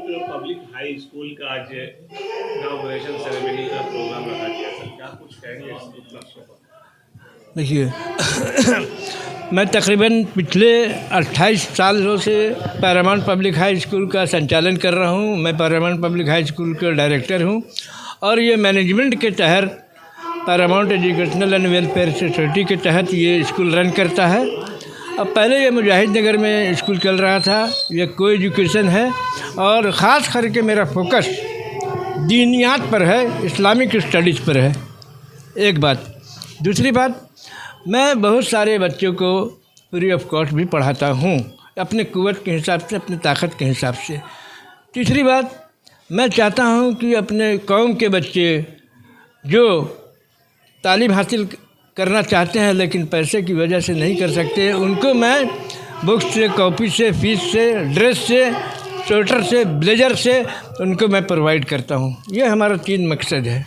Public high school का आज inauguration ceremony का प्रोग्राम रखा गया सर, क्या कुछ कहेंगे इस उपलक्ष्य पर? देखिए मैं तकरीबन पिछले 28 सालों से पैरामाउंट पब्लिक हाई स्कूल का संचालन कर रहा हूँ। मैं पैरामाउंट पब्लिक हाई स्कूल का डायरेक्टर हूँ और ये मैनेजमेंट के तहत Paramount educational and welfare society के तहत ये स्कूल रन करता है। अब पहले ये मुजाहिद नगर में स्कूल चल रहा था, ये को एजुकेशन है और ख़ास करके मेरा फोकस दीनियात पर है, इस्लामिक स्टडीज़ पर है। एक बात। दूसरी बात, मैं बहुत सारे बच्चों को फ्री ऑफ कॉस्ट भी पढ़ाता हूँ, अपने कुव्वत के हिसाब से, अपनी ताकत के हिसाब से। तीसरी बात, मैं चाहता हूँ कि अपने कौम के बच्चे जो तालीम हासिल करना चाहते हैं लेकिन पैसे की वजह से नहीं कर सकते, उनको मैं बुक्स से, कॉपी से, फीस से, ड्रेस से, स्वेटर से, ब्लेजर से उनको मैं प्रोवाइड करता हूँ। ये हमारा 3 मकसद है।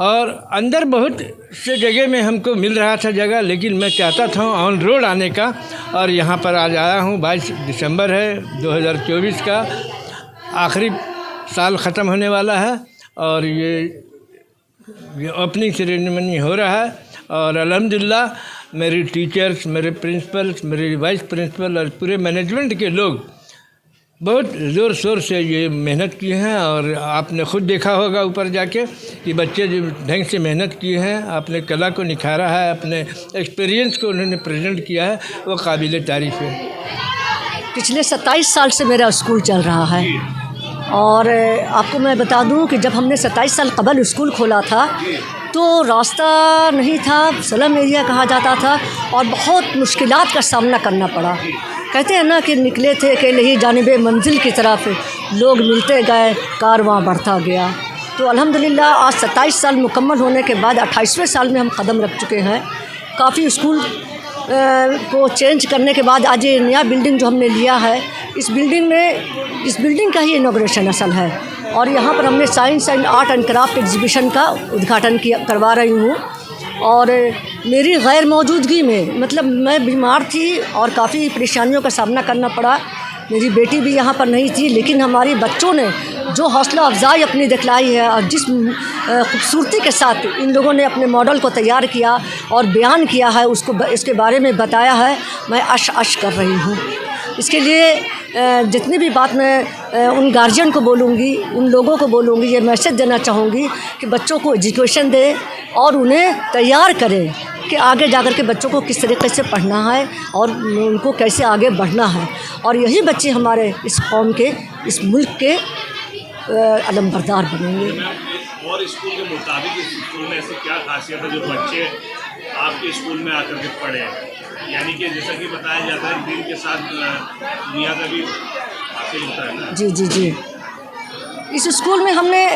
और अंदर बहुत से जगह में हमको मिल रहा था जगह, लेकिन मैं चाहता था ऑन रोड आने का और यहाँ पर आज आया हूँ। 22 दिसंबर है 2024 का, आखिरी साल ख़त्म होने वाला है और ये ओपनिंग सेरेमनी हो रहा है और अल्हम्दुलिल्लाह मेरी टीचर्स, मेरे प्रिंसिपल्स, मेरे वाइस प्रिंसिपल और पूरे मैनेजमेंट के लोग बहुत ज़ोर शोर से ये मेहनत किए हैं और आपने ख़ुद देखा होगा ऊपर जाके कि बच्चे जो ढंग से मेहनत किए हैं, अपने कला को निखारा है, अपने एक्सपीरियंस को उन्होंने प्रेजेंट किया है, वो काबिल तारीफ़ है। पिछले 27 साल से मेरा स्कूल चल रहा है और आपको मैं बता दूं कि जब हमने 27 साल कबल स्कूल खोला था तो रास्ता नहीं था, स्लम एरिया कहा जाता था और बहुत मुश्किलात का सामना करना पड़ा। कहते हैं ना कि निकले थे अकेले ही जानिबे मंजिल की तरफ, लोग मिलते गए, कारवां बढ़ता गया। तो अल्हम्दुलिल्लाह आज 27 साल मुकम्मल होने के बाद 28वें साल में हम कदम रख चुके हैं। काफ़ी स्कूल को चेंज करने के बाद आज ये नया बिल्डिंग जो हमने लिया है, इस बिल्डिंग का ही इनॉग्रेशन असल है और यहाँ पर हमने science and art and craft exhibition का उद्घाटन करवा रही हूँ। और मेरी गैर मौजूदगी में, मतलब मैं बीमार थी और काफ़ी परेशानियों का सामना करना पड़ा, मेरी बेटी भी यहाँ पर नहीं थी, लेकिन हमारे बच्चों ने जो हौसला अफजाई अपनी दिखलाई है और जिस खूबसूरती के साथ इन लोगों ने अपने मॉडल को तैयार किया और बयान किया है, उसको इसके बारे में बताया है, मैं अश कर रही हूँ। इसके लिए जितनी भी बात मैं उन गार्जियन को बोलूँगी, उन लोगों को बोलूँगी, ये मैसेज देना चाहूँगी कि बच्चों को एजुकेशन दें और उन्हें तैयार करें कि आगे जाकर के बच्चों को किस तरीके से पढ़ना है और उनको कैसे आगे बढ़ना है। और यही बच्चे हमारे इस कौम के, इस मुल्क के अलमबरदार बनेंगे। और स्कूल के मुताबिक इस स्कूल में ऐसी क्या खासियत है जो बच्चे आपके स्कूल में आकर के पढ़े, यानी कि जैसा कि बताया जाता है दिन के साथ दुनिया का भी हासिल होता है ना? जी। इस स्कूल में हमने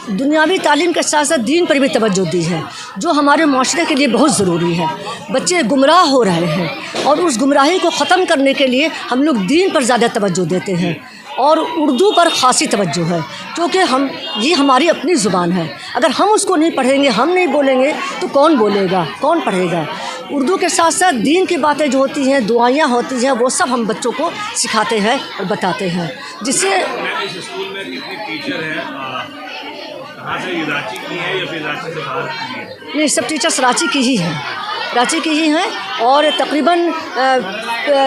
दुनियावी तालीम के साथ साथ दीन पर भी तवज्जो दी है, जो हमारे माशरे के लिए बहुत ज़रूरी है। बच्चे गुमराह हो रहे हैं और उस गुमराही को ख़त्म करने के लिए हम लोग दीन पर ज़्यादा तवज्जो देते हैं और उर्दू पर ख़ासी तवज्जो है, क्योंकि ये हमारी अपनी ज़ुबान है। अगर हम उसको नहीं पढ़ेंगे, हम नहीं बोलेंगे तो कौन बोलेगा, कौन पढ़ेगा। उर्दू के साथ साथ दीन की बातें जो होती हैं, दुआएं होती हैं, वो सब हम बच्चों को सिखाते हैं और बताते हैं, जिससे इस स्कूल में कितने टीचर हैं, कहाँ से रांची की है या फिर रांची से बाहर की है? नहीं, सब टीचर्स रांची की ही हैं, रांची की ही हैं और तकरीबन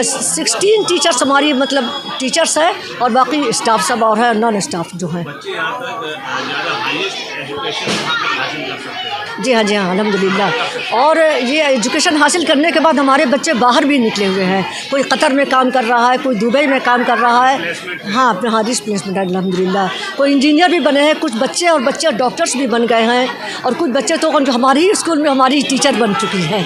16 टीचर्स हमारी मतलब टीचर्स हैं और बाकी स्टाफ सब और है, नॉन स्टाफ जो हैं। बच्चे यहाँ तक ज़्यादा हाईएस्ट एजुकेशन हासिल कर सकते हैं? जी हाँ, अल्हम्दुलिल्लाह। और ये एजुकेशन हासिल करने के बाद हमारे बच्चे बाहर भी निकले हुए हैं, कोई कतर में काम कर रहा है, कोई दुबई में काम कर रहा है। हाँ, प्लेसमेंट अल्हम्दुलिल्लाह। कोई इंजीनियर भी बने हैं, कुछ बच्चे और बच्चे डॉक्टर्स भी बन गए हैं और कुछ बच्चे तो जो हमारे ही स्कूल में हमारी टीचर बन चुकी हैं।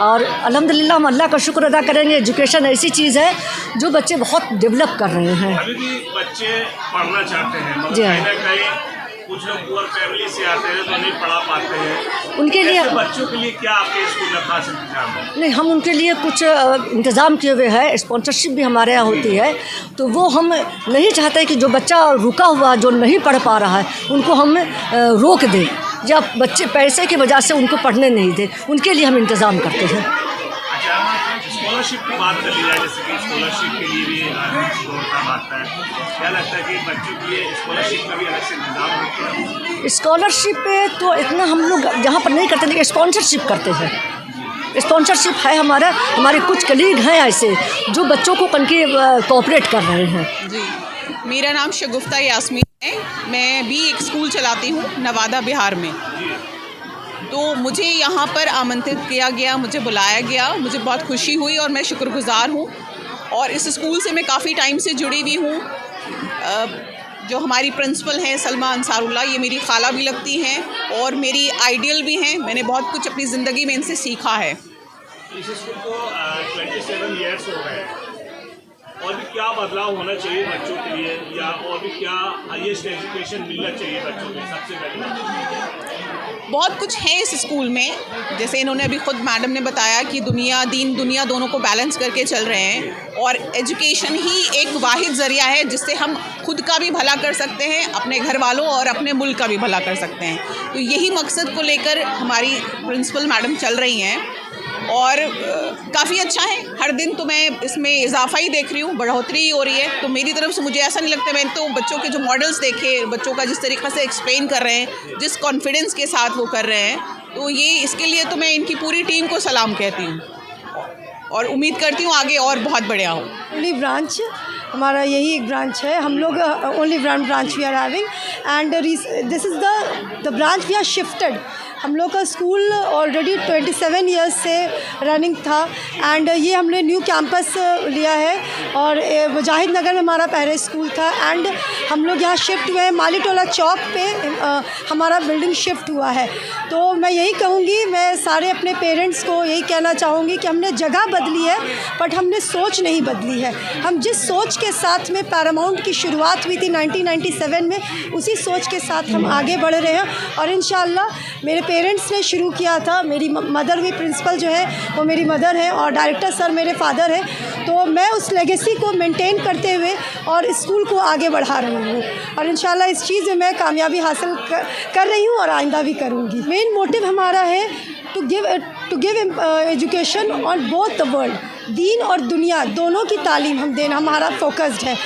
और अल्हम्दुलिल्लाह हम अल्लाह का शुक्र अदा करेंगे। एजुकेशन ऐसी चीज़ है जो बच्चे बहुत डेवलप कर रहे हैं। अभी भी बच्चे पढ़ना चाहते हैं, मगर जी हाँ। कहीं ना कहीं कुछ लोग पुअर फैमिली से आते हैं तो नहीं पढ़ा पाते हैं। उनके लिए बच्चों के लिए क्या आपके स्कूल में खास इंतजाम है? नहीं, हम उनके लिए कुछ इंतज़ाम किए हुए हैं, स्पॉन्सरशिप भी हमारे यहाँ होती है। तो वो हम नहीं चाहते कि जो बच्चा रुका हुआ, जो नहीं पढ़ पा रहा है, उनको हम रोक दें या बच्चे पैसे की वजह से उनको पढ़ने नहीं दें। उनके लिए हम इंतज़ाम करते हैं। अच्छा, स्कॉलरशिप की बात कर ली जाए, जैसे कि स्कॉलरशिप के लिए भी दौड़ता भागता है, क्या लगता है कि बच्चों के लिए स्कॉलरशिप का भी अलग से इंतजाम होता है? स्कॉलरशिप पे तो इतना हम लोग यहाँ पर नहीं करते, लेकिन स्पॉन्सरशिप करते हैं। स्पॉन्सरशिप है हमारे कुछ कलीग हैं ऐसे जो बच्चों को कनके कोऑपरेट कर रहे हैं। जी, मेरा नाम शगुफ्ता यास्मीन है। मैं भी एक स्कूल चलाती हूँ नवादा बिहार में। तो मुझे यहाँ पर आमंत्रित किया गया, मुझे बुलाया गया, मुझे बहुत खुशी हुई और मैं शुक्रगुज़ार हूँ। और इस स्कूल से मैं काफ़ी टाइम से जुड़ी हुई हूँ। जो हमारी प्रिंसिपल हैं सलमा अंसारुल्लाह, ये मेरी खाला भी लगती हैं और मेरी आइडियल भी हैं। मैंने बहुत कुछ अपनी ज़िंदगी में इनसे सीखा है। इस स्कूल को 27 ईयर्स हो गए, और भी क्या बदलाव होना चाहिए बच्चों के लिए, या और भी क्या हाईएस्ट एजुकेशन मिलना चाहिए बच्चों को? सबसे पहले बहुत कुछ है इस स्कूल में, जैसे इन्होंने अभी ख़ुद मैडम ने बताया कि दुनिया दीन दुनिया दोनों को बैलेंस करके चल रहे हैं, और एजुकेशन ही एक वाहिद ज़रिया है जिससे हम खुद का भी भला कर सकते हैं, अपने घर वालों और अपने मुल्क का भी भला कर सकते हैं। तो यही मकसद को लेकर हमारी प्रिंसिपल मैडम चल रही हैं और काफ़ी अच्छा है। हर दिन तो मैं इसमें इजाफा ही देख रही हूँ, बढ़ोतरी ही हो रही है। तो मेरी तरफ से मुझे ऐसा नहीं लगता, मैंने तो बच्चों के जो मॉडल्स देखे, बच्चों का जिस तरीक़े से एक्सप्लेन कर रहे हैं, जिस कॉन्फिडेंस के साथ वो कर रहे हैं, तो ये इसके लिए तो मैं इनकी पूरी टीम को सलाम कहती हूँ और उम्मीद करती हूँ आगे और बहुत बढ़िया हो। ओनली ब्रांच हमारा यही एक ब्रांच है, हम लोग only branch we are having, and this is the branch we are shifted. हम लोग का स्कूल ऑलरेडी 27 ईयर्स से रनिंग था, एंड ये हमने न्यू कैंपस लिया है, और मुजाहिद नगर में हमारा पहले स्कूल था, एंड हम लोग यहाँ शिफ्ट हुए हैं। मालीटोला चौक पे हमारा बिल्डिंग शिफ्ट हुआ है। तो मैं यही कहूँगी, मैं सारे अपने पेरेंट्स को यही कहना चाहूँगी कि हमने जगह बदली है बट हमने सोच नहीं बदली है। हम जिस सोच के साथ में पैरामाउंट की शुरुआत हुई थी 1997 में, उसी सोच के साथ हम आगे बढ़ रहे हैं। और इंशाअल्लाह मेरे पेरेंट्स ने शुरू किया था, मेरी मदर भी प्रिंसिपल जो है वो मेरी मदर है और डायरेक्टर सर मेरे फादर हैं, तो मैं उस लेगेसी को मेंटेन करते हुए और स्कूल को आगे बढ़ा रही हूँ, और इंशाल्लाह इस चीज़ में मैं कामयाबी हासिल कर रही हूँ और आइंदा भी करूँगी। मेन मोटिव हमारा है to give education on both the world, दीन और दुनिया दोनों की तालीम हम देना हमारा फोकस्ड है,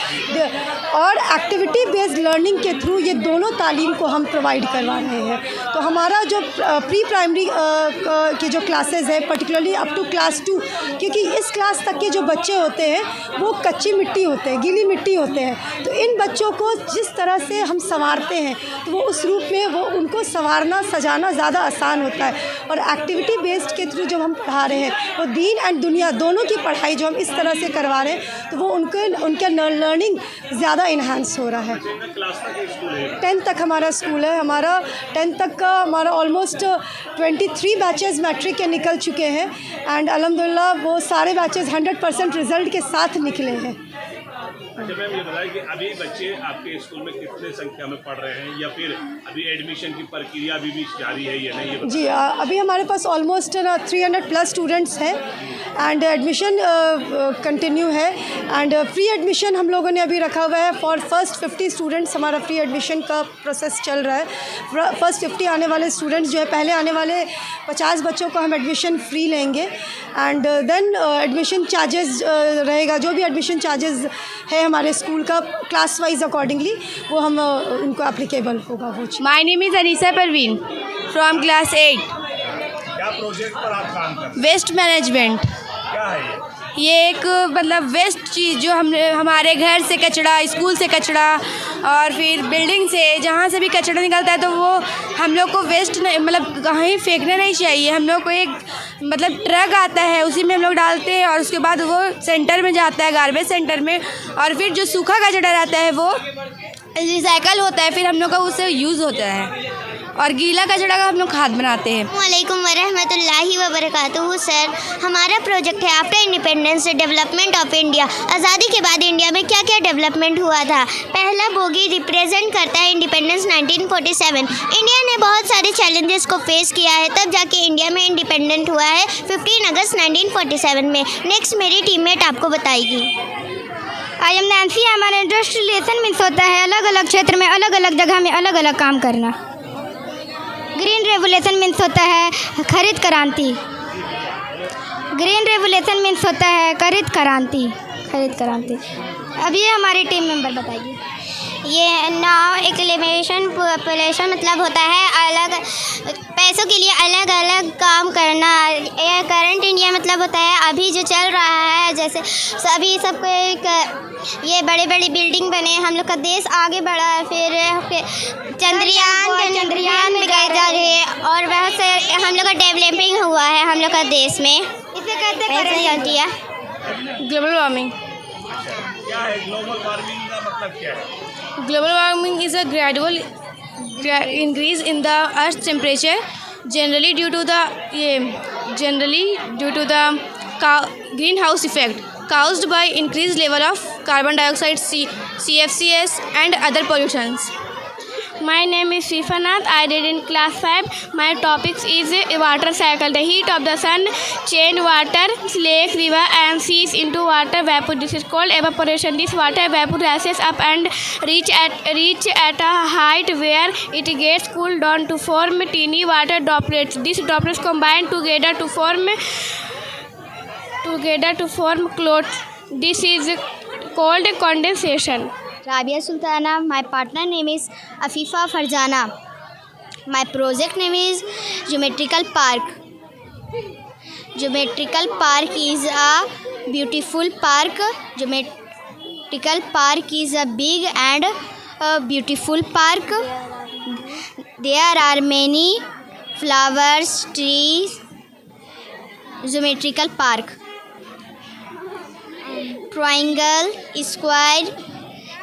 और एक्टिविटी बेस्ड लर्निंग के थ्रू ये दोनों तालीम को हम प्रोवाइड करवा रहे हैं। तो हमारा जो प्री प्राइमरी के जो क्लासेस हैं, पर्टिकुलरली अप टू क्लास 2, क्योंकि इस क्लास तक के जो बच्चे होते हैं वो कच्ची मिट्टी होते हैं, गीली मिट्टी होते हैं, तो इन बच्चों को जिस तरह से हम संवारते हैं तो वो उस रूप में वो उनको संवारना सजाना ज़्यादा आसान होता है। और एक्टिविटी बेस्ड के थ्रू जो हम पढ़ा रहे हैं वो दीन एंड दुनिया दोनों की पढ़ाई जो हम इस तरह से करवा रहे हैं, तो वो उनका लर्निंग ज़्यादा इन्हांस हो रहा है। 10th तक हमारा स्कूल है। हमारा 10th तक का हमारा ऑलमोस्ट 23 बैचेस मैट्रिक के निकल चुके हैं, एंड अल्हम्दुलिल्लाह वो सारे बैचेस 100% रिज़ल्ट के साथ निकले हैं। अच्छा मैम, ये बताइए कि अभी बच्चे आपके स्कूल में कितने संख्या में पढ़ रहे हैं, या फिर अभी एडमिशन की प्रक्रिया अभी भी जारी है या नहीं? ये जी, अभी हमारे पास ऑलमोस्ट 300+ स्टूडेंट्स हैं, एंड एडमिशन कंटिन्यू है, एंड फ्री एडमिशन हम लोगों ने अभी रखा हुआ है फॉर फर्स्ट 50 स्टूडेंट्स। हमारा फ्री एडमिशन का प्रोसेस चल रहा है। फर्स्ट 50 आने वाले स्टूडेंट्स जो है, पहले आने वाले 50 बच्चों को हम एडमिशन फ्री लेंगे, एंड देन एडमिशन चार्जेस रहेगा, जो भी एडमिशन चार्जेस है हमारे स्कूल का क्लास वाइज अकॉर्डिंगली वो हम उनको एप्लीकेबल होगा वो। My name is Anisa Parveen from class 8। क्या प्रोजेक्ट पर आप काम कर रहे हैं? Waste management. क्या है ये एक मतलब वेस्ट चीज़ जो हमारे घर से कचरा, स्कूल से कचरा और फिर बिल्डिंग से जहाँ से भी कचरा निकलता है तो वो हम लोग को वेस्ट मतलब कहीं फेंकना नहीं चाहिए। हम लोग को एक मतलब ट्रक आता है, उसी में हम लोग डालते हैं और उसके बाद वो सेंटर में जाता है, गार्बेज सेंटर में, और फिर जो सूखा कचरा रहता है वो रिसाइकल होता है, फिर हम लोग का उससे यूज़ होता है, और गीला कचरा का हम लोग खाद बनाते हैं। वालेकुम वरहमतुल्लाहि वबरकातुहू। सर, हमारा प्रोजेक्ट है after independence development of India. आज़ादी के बाद इंडिया में क्या क्या डेवलपमेंट हुआ था। पहला बोगी रिप्रेजेंट करता है इंडिपेंडेंस 1947। इंडिया ने बहुत सारे चैलेंजेस को फेस किया है, तब जाके इंडिया में इंडिपेंडेंट हुआ है 15 अगस्त 1947 में। नेक्स्ट मेरी टीममेट आपको बताएगी। I am Nancy. हमारा इंडस्ट्रियलाइजेशन मीन्स होता है अलग अलग क्षेत्र में अलग अलग जगह में अलग अलग काम करना। ग्रीन रेवोल्यूशन मीन्स होता है हरित क्रांति। ग्रीन रेवोल्यूशन मीन्स होता है हरित क्रांति। हरित क्रांति। अब ये हमारी टीम मेंबर बताएगी। ये नाउ एक्लेमेशन पॉपुलेशन मतलब होता है अलग पैसों के लिए अलग अलग काम करना। ये करंट इंडिया मतलब होता है अभी जो चल रहा है, जैसे सभी सबको ये बड़े बड़ी बिल्डिंग बने, हम लोग का देश आगे बढ़ा, फिर चंद्रयान में गए जा रहे हैं और वहाँ से हम लोग का डेवलपिंग हुआ है हम लोग का देश में। इसे कहते हैं ग्लोबल वार्मिंग। क्या है ग्लोबल वार्मिंग का मतलब क्या है? Global warming is a gradual increase in the Earth's temperature, generally due to the greenhouse effect caused by increased level of carbon dioxide, CFCs, and other pollutions. My name is Sifanath. I read in class 5. My topic is water cycle. The heat of the sun change water, lakes, river, and seas into water vapor. This is called evaporation. This water vapor rises up and reach at a height where it gets cooled down to form teeny water droplets. These droplets combine together to form clouds. This is called condensation. Rabia Sultana. My partner name is Afifa Farjana. My project name is Geometrical Park. Geometrical Park is a beautiful park. Geometrical Park is a big and a beautiful park. There are many flowers, trees. Geometrical Park. Triangle, square,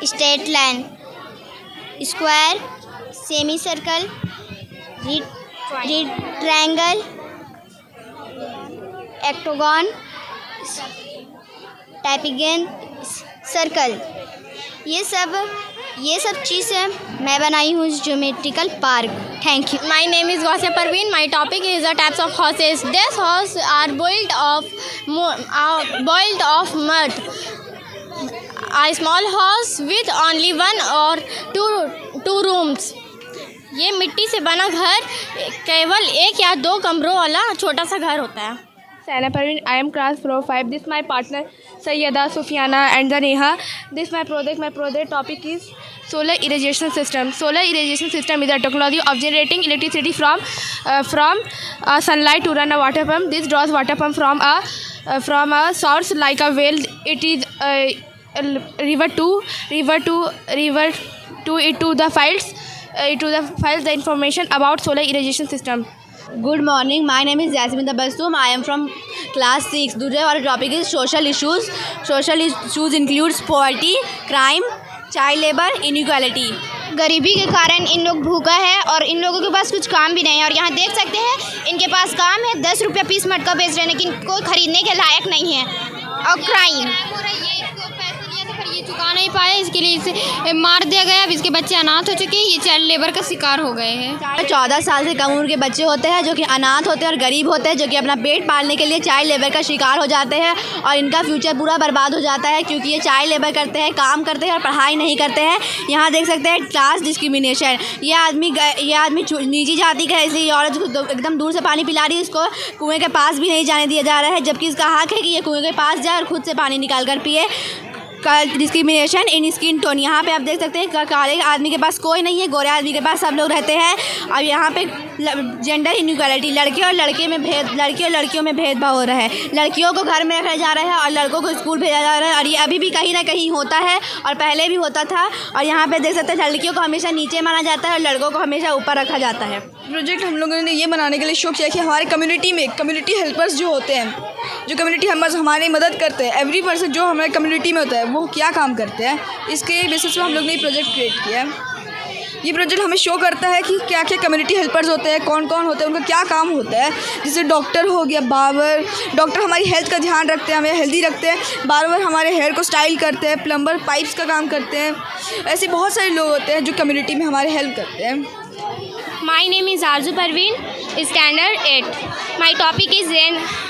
straight line, square, semicircle, triangle, octagon, टाइपिगन, circle, ये सब चीज़ें मैं बनाई हूँ geometrical park. Thank you. My name is Ghasia Parveen. My topic is the types of horses. These horses are built of mud. A small horse with only one or two rooms. ये मिट्टी से बना घर केवल 1 या 2 कमरों वाला छोटा सा घर होता है। Sana Parveen, I am class 4-5. This my partner Sayyada, Sufiana and Zaneha. This my project topic is solar irrigation system. Solar irrigation system is a technology of generating electricity from sunlight to run a water pump. This draws water pump from a source like a well. It is a river to the files the information about solar irrigation system. Good morning. My name is Yasmin Tabassum. I am from class 6. Today our topic is social issues. Social issues includes poverty, crime, child labor, inequality. गरीबी के कारण इन लोग भूखा है और इन लोगों के पास कुछ काम भी नहीं है। और यहाँ देख सकते हैं इनके पास काम है, 10 रुपये पीस मटका बेच रहे हैं, लेकिन कोई ख़रीदने के लायक नहीं है। और क्राइम ये चुका नहीं पाए, इसके लिए इसे मार दिया गया। अब इसके बच्चे अनाथ हो चुके हैं, ये चाइल्ड लेबर का शिकार हो गए हैं। 14 साल से कम उम्र के बच्चे होते हैं जो कि अनाथ होते हैं और गरीब होते हैं, जो कि अपना पेट पालने के लिए चाइल्ड लेबर का शिकार हो जाते हैं और इनका फ्यूचर पूरा बर्बाद हो जाता है, क्योंकि ये चाइल्ड लेबर करते हैं, काम करते हैं और पढ़ाई नहीं करते हैं। यहाँ देख सकते हैं क्लास डिस्क्रिमिनेशन। ये आदमी नीची जाति का है, इसलिए औरत को एकदम दूर से पानी पिला रही है, इसको कुएँ के पास भी नहीं जाने दिया जा रहा है, जबकि इसका हक है कि ये कुएँ के पास जाए और खुद से पानी निकाल कर पिए। Discrimination in skin tone. यहाँ पे आप देख सकते हैं काले आदमी के पास कोई नहीं है, गोरे आदमी के पास सब लोग रहते हैं। अब यहाँ पे जेंडर इनइक्वालिटी, लड़के और लड़कियों में भेदभाव हो रहा है। लड़कियों को घर में रखा जा रहा है और लड़कों को स्कूल भेजा जा रहा है, और ये अभी भी कहीं ना कहीं होता है और पहले भी होता था। और यहाँ पे देख सकते हैं लड़कियों को हमेशा नीचे माना जाता है और लड़कों को हमेशा ऊपर रखा जाता है। प्रोजेक्ट हम लोगों ने ये बनाने के लिए शौक किया कि हमारे कम्युनिटी में कम्युनिटी हेल्पर्स जो होते हैं, जो कम्युनिटी हेल्पर्स हमारी मदद करते हैं, एवरी पर्सन जो हमारे कम्युनिटी में होता है वो क्या काम करते हैं, इसके बेसिस पे हम लोग ने ये प्रोजेक्ट क्रिएट किया है। ये प्रोजेक्ट हमें शो करता है कि क्या क्या कम्युनिटी हेल्पर्स होते हैं, कौन कौन होते हैं, उनका क्या काम होता है। जैसे डॉक्टर हो गया, बार्बर, डॉक्टर हमारी हेल्थ का ध्यान रखते हैं, हमें हेल्दी रखते हैं। बार्बर हमारे हेयर को स्टाइल करते हैं, प्लम्बर पाइप्स का काम करते हैं। ऐसे बहुत सारे लोग होते हैं जो कम्युनिटी में हमारे हेल्प करते हैं। My name is Arzu Parveen, standard 8. My topic is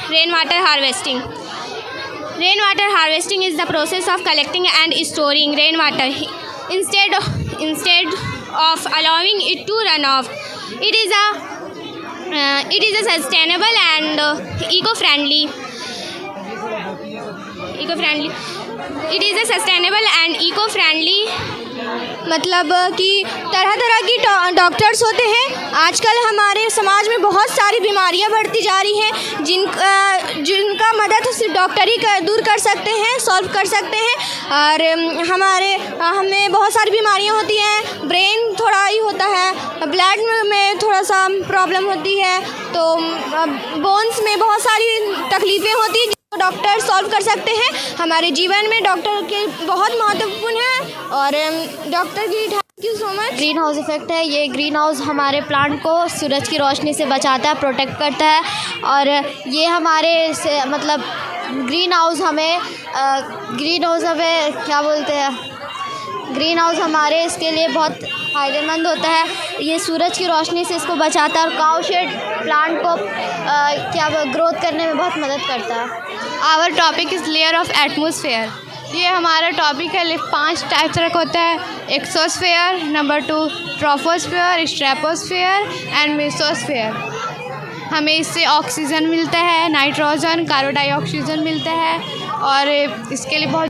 rainwater harvesting. Rainwater harvesting is the process of collecting and storing rainwater instead of allowing it to run off. It is a sustainable and eco-friendly eco-friendly. It is a sustainable and eco-friendly. मतलब कि तरह तरह की doctors होते हैं। आजकल हमारे समाज में बहुत सारी बीमारियां बढ़ती जा रही हैं जिनका मदद सिर्फ डॉक्टर ही दूर कर सकते हैं, सॉल्व कर सकते हैं। और हमें बहुत सारी बीमारियां होती हैं, ब्रेन थोड़ा ही होता है, ब्लड में थोड़ा सा प्रॉब्लम होती है, तो बोन्स में बहुत सारी तकलीफ़ें होती हैं जिनको डॉक्टर सॉल्व कर सकते हैं। हमारे जीवन में डॉक्टर के बहुत महत्वपूर्ण है और डॉक्टर की thank you so much. Green house effect है, ये ग्रीन हाउस हमारे प्लांट को सूरज की रोशनी से बचाता है, प्रोटेक्ट करता है। और ये हमारे मतलब ग्रीन हाउस हमें क्या बोलते हैं, ग्रीन हाउस हमारे इसके लिए बहुत फ़ायदेमंद होता है। ये सूरज की रोशनी से इसको बचाता है और काउ शेड प्लांट को ग्रोथ करने में बहुत मदद करता है। Our topic is layer of atmosphere. ये हमारा टॉपिक है। 5 टाइप्स का होता है, exosphere, number 2 troposphere, stratosphere and mesosphere. हमें इससे ऑक्सीजन मिलता है, नाइट्रोजन, कार्बन डाइऑक्साइड मिलता है और इसके लिए बहुत